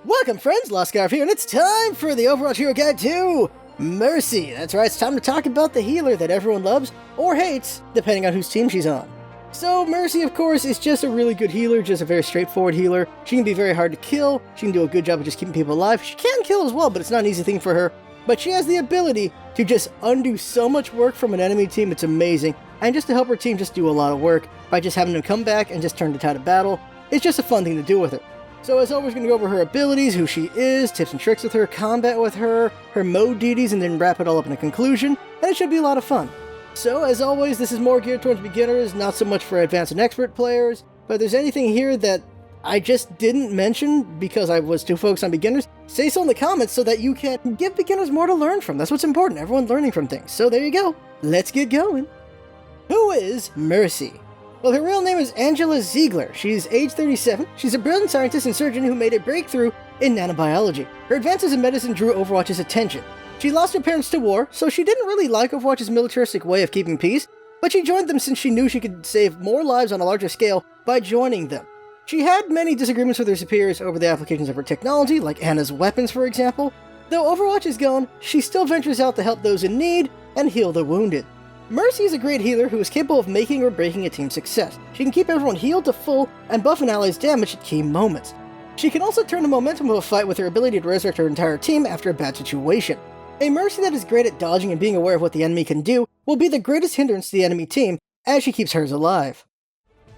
Welcome friends, LostScarf here, and it's time for the Overwatch Hero Guide to Mercy. That's right, it's time to talk about the healer that everyone loves, or hates, depending on whose team she's on. So Mercy, of course, is just a really good healer, just a very straightforward healer. She can be very hard to kill, she can do a good job of just keeping people alive. She can kill as well, but it's not an easy thing for her. But she has the ability to just undo so much work from an enemy team, it's amazing. And just to help her team just do a lot of work by just having them come back and just turn the tide of battle. It's just a fun thing to do with her. So as always, going to go over her abilities, who she is, tips and tricks with her, combat with her mode duties, and then wrap it all up in a conclusion, and it should be a lot of fun. So as always, this is more geared towards beginners, not so much for advanced and expert players, but if there's anything here that I just didn't mention because I was too focused on beginners, say so in the comments so that you can give beginners more to learn from. That's what's important, everyone learning from things. So there you go, let's get going. Who is Mercy? Well, her real name is Angela Ziegler. She's age 37. She's a brilliant scientist and surgeon who made a breakthrough in nanobiology. Her advances in medicine drew Overwatch's attention. She lost her parents to war, so she didn't really like Overwatch's militaristic way of keeping peace, but she joined them since she knew she could save more lives on a larger scale by joining them. She had many disagreements with her superiors over the applications of her technology, like Ana's weapons for example. Though Overwatch is gone, she still ventures out to help those in need and heal the wounded. Mercy is a great healer who is capable of making or breaking a team's success. She can keep everyone healed to full and buff an ally's damage at key moments. She can also turn the momentum of a fight with her ability to resurrect her entire team after a bad situation. A Mercy that is great at dodging and being aware of what the enemy can do will be the greatest hindrance to the enemy team as she keeps hers alive.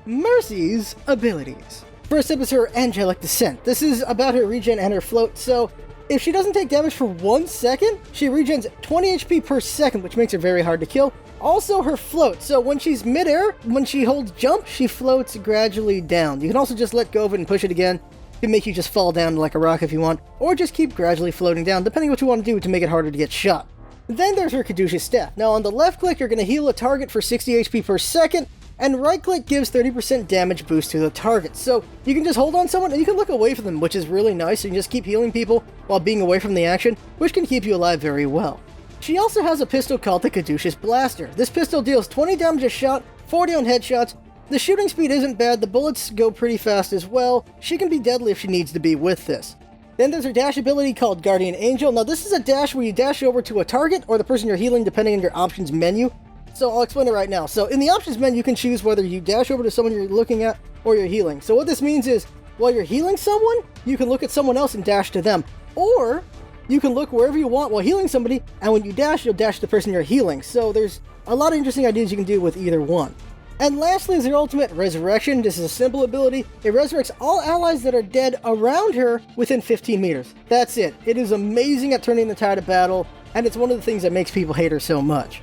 Mercy's abilities. First up is her Angelic Descent. This is about her regen and her float, so if she doesn't take damage for 1 second, she regens 20 HP per second, which makes her very hard to kill. Also her float, so when she's midair, when she holds jump, she floats gradually down. You can also just let go of it and push it again. It can make you just fall down like a rock if you want, or just keep gradually floating down, depending on what you want to do to make it harder to get shot. Then there's her Caduceus Staff. Now on the left click, you're going to heal a target for 60 HP per second, and right click gives 30% damage boost to the target. So you can just hold on someone and you can look away from them, which is really nice. You can just keep healing people while being away from the action, which can keep you alive very well. She also has a pistol called the Caduceus Blaster. This pistol deals 20 damage a shot, 40 on headshots. The shooting speed isn't bad, the bullets go pretty fast as well. She can be deadly if she needs to be with this. Then there's her dash ability called Guardian Angel. Now this is a dash where you dash over to a target or the person you're healing depending on your options menu. So I'll explain it right now. So in the options menu you can choose whether you dash over to someone you're looking at or you're healing. So what this means is while you're healing someone, you can look at someone else and dash to them. Or you can look wherever you want while healing somebody, and when you dash, you'll dash the person you're healing. So there's a lot of interesting ideas you can do with either one. And lastly is her ultimate, Resurrection. This is a simple ability. It resurrects all allies that are dead around her within 15 meters. That's it. It is amazing at turning the tide of battle, and it's one of the things that makes people hate her so much.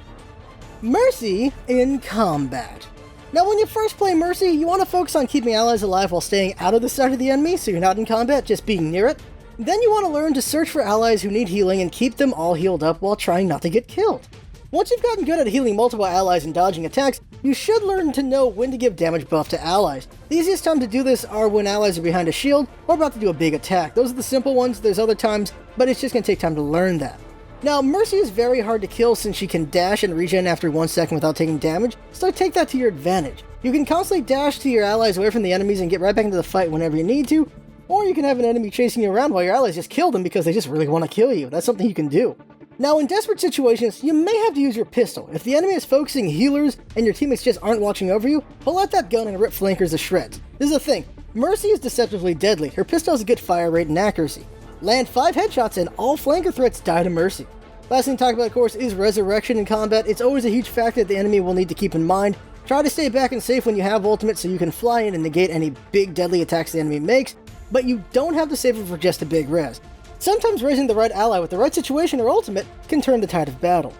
Mercy in combat. Now when you first play Mercy, you want to focus on keeping allies alive while staying out of the sight of the enemy, so you're not in combat, just being near it. Then you want to learn to search for allies who need healing and keep them all healed up while trying not to get killed. Once you've gotten good at healing multiple allies and dodging attacks, you should learn to know when to give damage buff to allies. The easiest time to do this are when allies are behind a shield or about to do a big attack. Those are the simple ones, there's other times, but it's just going to take time to learn that. Now, Mercy is very hard to kill since she can dash and regen after 1 second without taking damage, so take that to your advantage. You can constantly dash to your allies away from the enemies and get right back into the fight whenever you need to, or you can have an enemy chasing you around while your allies just kill them because they just really want to kill you. That's something you can do. Now, in desperate situations, you may have to use your pistol. If the enemy is focusing healers and your teammates just aren't watching over you, pull out that gun and rip flankers to shreds. This is the thing, Mercy is deceptively deadly. Her pistol has a good fire rate and accuracy. Land 5 headshots and all flanker threats die to Mercy. Last thing to talk about, of course, is Resurrection in combat. It's always a huge factor that the enemy will need to keep in mind. Try to stay back and safe when you have ultimate so you can fly in and negate any big deadly attacks the enemy makes, but you don't have to save it for just a big res. Sometimes raising the right ally with the right situation or ultimate can turn the tide of battle.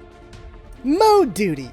Mode Duty.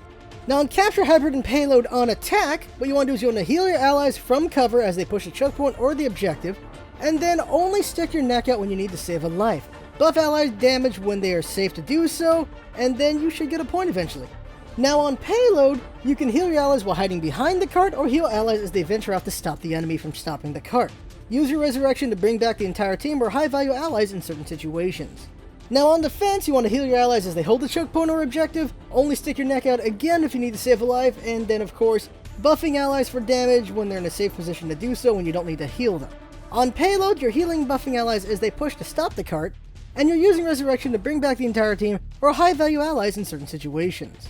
Now in Capture, Hybrid, and Payload on attack, what you want to do is you want to heal your allies from cover as they push a choke point or the objective, and then only stick your neck out when you need to save a life. Buff allies damage when they are safe to do so, and then you should get a point eventually. Now on Payload, you can heal your allies while hiding behind the cart or heal allies as they venture out to stop the enemy from stopping the cart. Use your Resurrection to bring back the entire team or high-value allies in certain situations. Now on defense, you want to heal your allies as they hold the choke point or objective, only stick your neck out again if you need to save a life, and then of course, buffing allies for damage when they're in a safe position to do so when you don't need to heal them. On payload, you're healing and buffing allies as they push to stop the cart, and you're using Resurrection to bring back the entire team or high-value allies in certain situations.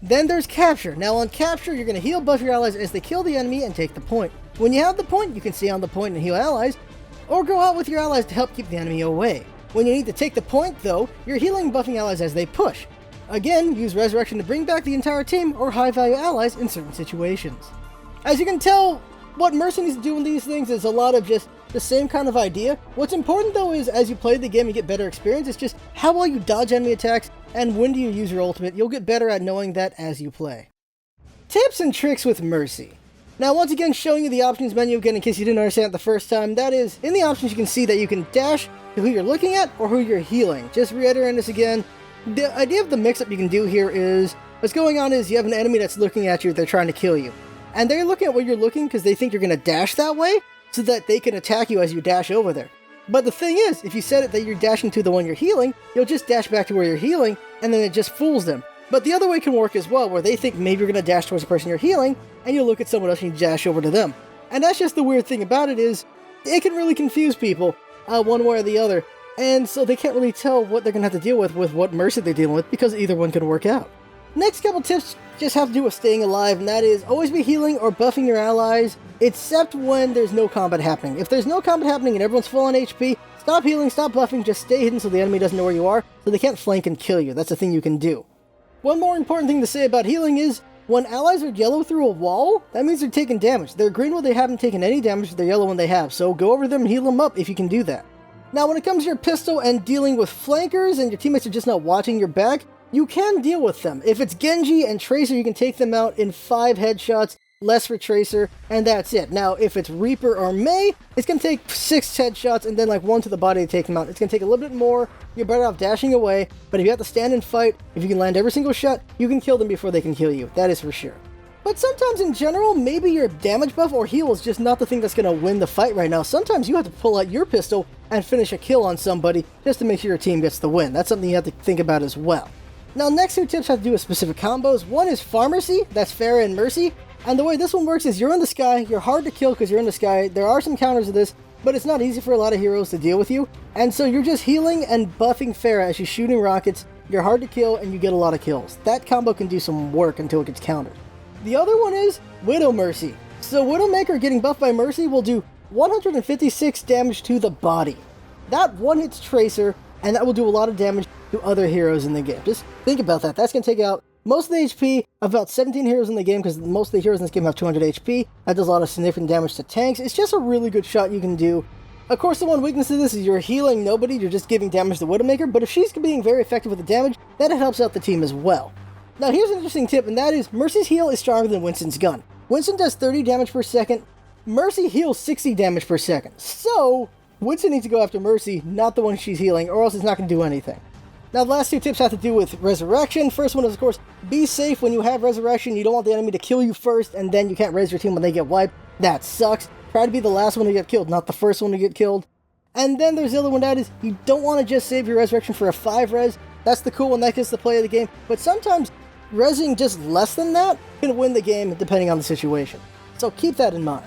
Then there's capture. Now on capture, you're going to heal buff your allies as they kill the enemy and take the point. When you have the point, you can stay on the point and heal allies, or go out with your allies to help keep the enemy away. When you need to take the point, though, you're healing and buffing allies as they push. Again, use Resurrection to bring back the entire team or high-value allies in certain situations. As you can tell, what Mercy needs to do in these things is a lot of just the same kind of idea. What's important though is as you play the game and get better experience, it's just how well you dodge enemy attacks and when do you use your ultimate. You'll get better at knowing that as you play. Tips and tricks with Mercy. Now once again showing you the options menu again in case you didn't understand it the first time. That is, in the options you can see that you can dash to who you're looking at or who you're healing. Just reiterating this again, the idea of the mix-up you can do here is, what's going on is you have an enemy that's looking at you, they're trying to kill you. And they're looking at where you're looking because they think you're going to dash that way, so that they can attack you as you dash over there. But the thing is, if you set it that you're dashing to the one you're healing, you'll just dash back to where you're healing, and then it just fools them. But the other way can work as well, where they think maybe you're going to dash towards the person you're healing, and you'll look at someone else and you dash over to them. And that's just the weird thing about it is, it can really confuse people, one way or the other, and so they can't really tell what they're going to have to deal with what Mercy they're dealing with, because either one can work out. Next couple tips just have to do with staying alive, and that is always be healing or buffing your allies, except when there's no combat happening. If there's no combat happening and everyone's full on HP, stop healing, stop buffing, just stay hidden so the enemy doesn't know where you are, so they can't flank and kill you. That's a thing you can do. One more important thing to say about healing is, when allies are yellow through a wall, that means they're taking damage. They're green when they haven't taken any damage, they're yellow when they have, so go over them and heal them up if you can do that. Now when it comes to your pistol and dealing with flankers and your teammates are just not watching your back, you can deal with them. If it's Genji and Tracer, you can take them out in 5 headshots, less for Tracer, and that's it. Now, if it's Reaper or Mei, it's going to take 6 headshots and then like 1 to the body to take them out. It's going to take a little bit more. You're better off dashing away, but if you have to stand and fight, if you can land every single shot, you can kill them before they can kill you. That is for sure. But sometimes in general, maybe your damage buff or heal is just not the thing that's going to win the fight right now. Sometimes you have to pull out your pistol and finish a kill on somebody just to make sure your team gets the win. That's something you have to think about as well. Now, next 2 tips have to do with specific combos. One is Pharmercy, that's Pharah and Mercy. And the way this one works is you're in the sky, you're hard to kill because you're in the sky. There are some counters to this, but it's not easy for a lot of heroes to deal with you. And so you're just healing and buffing Pharah as she's shooting rockets. You're hard to kill and you get a lot of kills. That combo can do some work until it gets countered. The other one is Widow Mercy. So Widowmaker getting buffed by Mercy will do 156 damage to the body. That one hits Tracer, and that will do a lot of damage to other heroes in the game. Just think about that. That's going to take out most of the HP of about 17 heroes in the game, because most of the heroes in this game have 200 HP. That does a lot of significant damage to tanks. It's just a really good shot you can do. Of course, the one weakness to this is you're healing nobody, you're just giving damage to Widowmaker, but if she's being very effective with the damage, then it helps out the team as well. Now here's an interesting tip, and that is Mercy's heal is stronger than Winston's gun. Winston does 30 damage per second, Mercy heals 60 damage per second. So, Winston needs to go after Mercy, not the one she's healing, or else it's not going to do anything. Now the last 2 tips have to do with Resurrection. First one is, of course, be safe when you have Resurrection. You don't want the enemy to kill you first, and then you can't res your team when they get wiped. That sucks. Try to be the last one to get killed, not the first one to get killed. And then there's the other one, that is, you don't want to just save your Resurrection for a 5 res. That's the cool one, that gets the play of the game. But sometimes, resing just less than that can win the game, depending on the situation. So keep that in mind.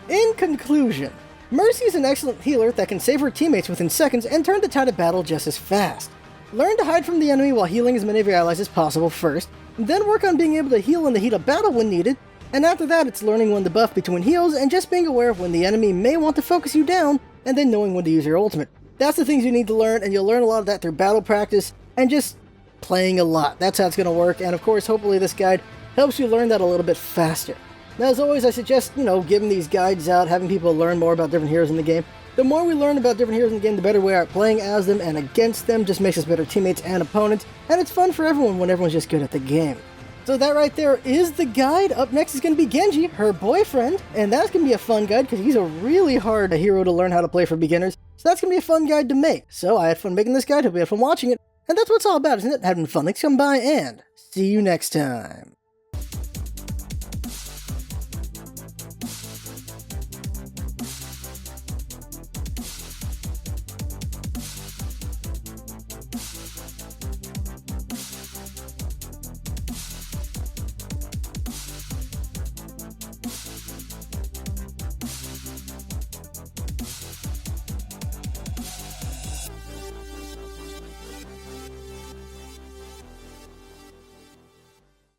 In conclusion, Mercy is an excellent healer that can save her teammates within seconds and turn the tide of battle just as fast. Learn to hide from the enemy while healing as many of your allies as possible first, then work on being able to heal in the heat of battle when needed, and after that it's learning when to buff between heals and just being aware of when the enemy may want to focus you down, and then knowing when to use your ultimate. That's the things you need to learn, and you'll learn a lot of that through battle practice and just playing a lot. That's how it's going to work, and of course hopefully this guide helps you learn that a little bit faster. Now as always, I suggest, giving these guides out, having people learn more about different heroes in the game. The more we learn about different heroes in the game, the better we are at playing as them and against them. Just makes us better teammates and opponents, and it's fun for everyone when everyone's just good at the game. So that right there is the guide. Up next is going to be Genji, her boyfriend, and that's going to be a fun guide because he's a really hard hero to learn how to play for beginners. So that's going to be a fun guide to make. So I had fun making this guide, hope you had fun watching it, and that's what it's all about, isn't it? Having fun. Thanks for coming by, and see you next time.